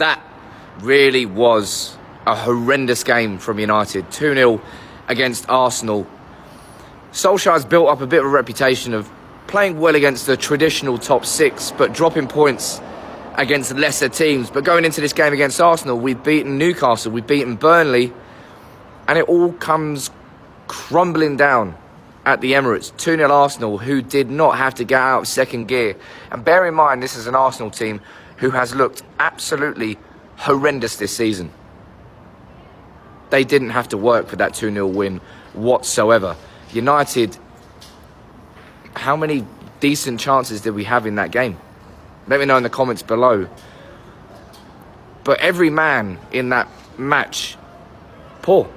That really was a horrendous game from United. 2-0 against Arsenal. Solskjaer's built up a bit of a reputation of playing well against the traditional top six, but dropping points against lesser teams. But going into this game against Arsenal, we've beaten Newcastle, we've beaten Burnley, and it all comes crumbling down at the Emirates. 2-0 Arsenal, who did not have to get out of second gear. And bear in mind, this is an Arsenal team who has looked absolutely horrendous this season. They didn't have to work for that 2-0 win whatsoever. United, how many decent chances did we have in that game? Let me know in the comments below. But every man in that match, poor.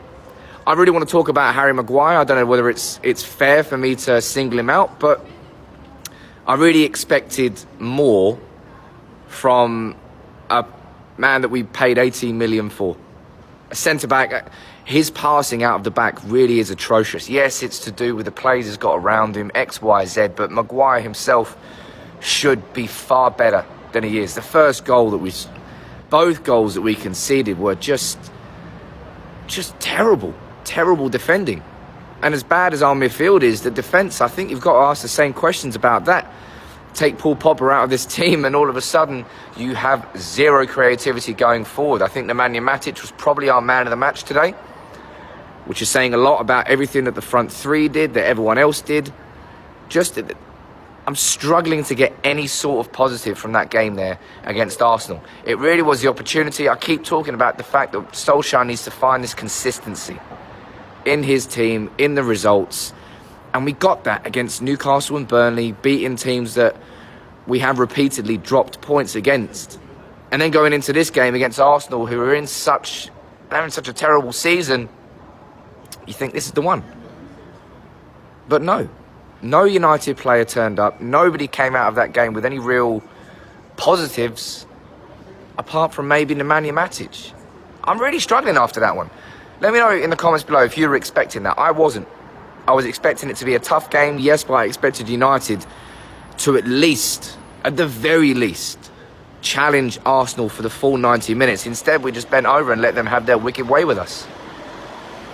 I really want to talk about Harry Maguire. I don't know whether it's fair for me to single him out, but I really expected more from a man that we paid 18 million for. A centre-back. His passing out of the back really is atrocious. Yes, it's to do with the players he's got around him, X, Y, Z, but Maguire himself should be far better than he is. The first goal that both goals that we conceded were just terrible defending. And as bad as our midfield is, the defence, I think you've got to ask the same questions about that. Take Paul Pogba out of this team and all of a sudden you have zero creativity going forward. I think Nemanja Matic was probably our man of the match today, which is saying a lot about everything that the front three did, that everyone else did. I'm struggling to get any sort of positive from that game there against Arsenal. It really was the opportunity. I keep talking about the fact that Solskjaer needs to find this consistency in his team, in the results. And we got that against Newcastle and Burnley, beating teams that we have repeatedly dropped points against. And then going into this game against Arsenal, who are having such a terrible season, you think this is the one. But no. No United player turned up. Nobody came out of that game with any real positives, apart from maybe Nemanja Matic. I'm really struggling after that one. Let me know in the comments below if you were expecting that. I wasn't. I was expecting it to be a tough game, yes, but I expected United to at the very least, challenge Arsenal for the full 90 minutes. Instead, we just bent over and let them have their wicked way with us.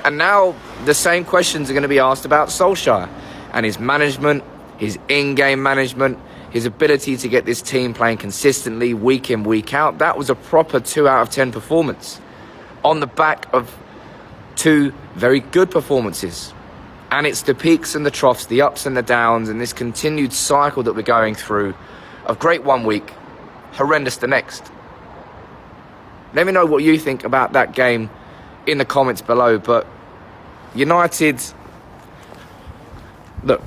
And now the same questions are going to be asked about Solskjaer and his management, his in-game management, his ability to get this team playing consistently week in, week out. That was a proper 2 out of 10 performance on the back of 2 very good performances. And it's the peaks and the troughs, the ups and the downs, and this continued cycle that we're going through of great one week, horrendous the next. Let me know what you think about that game in the comments below. But United, look,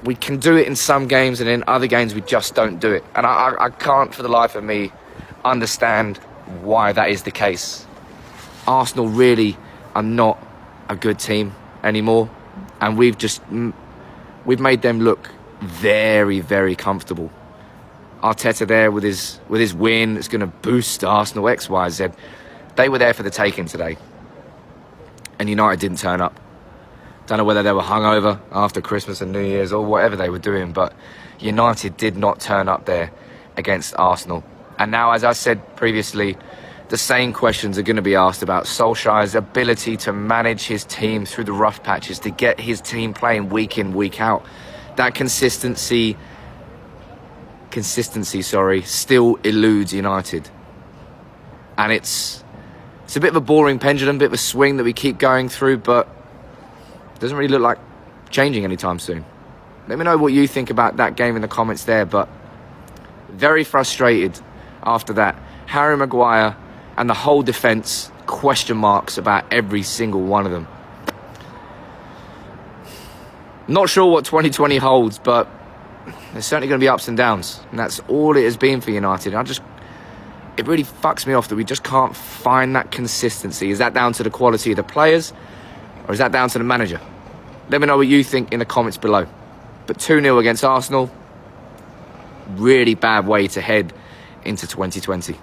we can do it in some games and in other games we just don't do it. And I can't for the life of me understand why that is the case. Arsenal really are not a good team anymore, and we've made them look very, very comfortable. Arteta there with his win, it's going to boost Arsenal, X, Y, Z. They were there for the taking today, and United didn't turn up. Don't know whether they were hungover after Christmas and New Year's or whatever they were doing, but United did not turn up there against Arsenal. And now, as I said previously, the same questions are going to be asked about Solskjaer's ability to manage his team through the rough patches, to get his team playing week in, week out. That consistency, still eludes United. And it's a bit of a boring pendulum, bit of a swing that we keep going through, but it doesn't really look like changing anytime soon. Let me know what you think about that game in the comments there, but very frustrated after that. Harry Maguire and the whole defence, question marks about every single one of them. Not sure what 2020 holds, but there's certainly going to be ups and downs. And that's all it has been for United. It really fucks me off that we just can't find that consistency. Is that down to the quality of the players, or is that down to the manager? Let me know what you think in the comments below. But 2-0 against Arsenal, really bad way to head into 2020.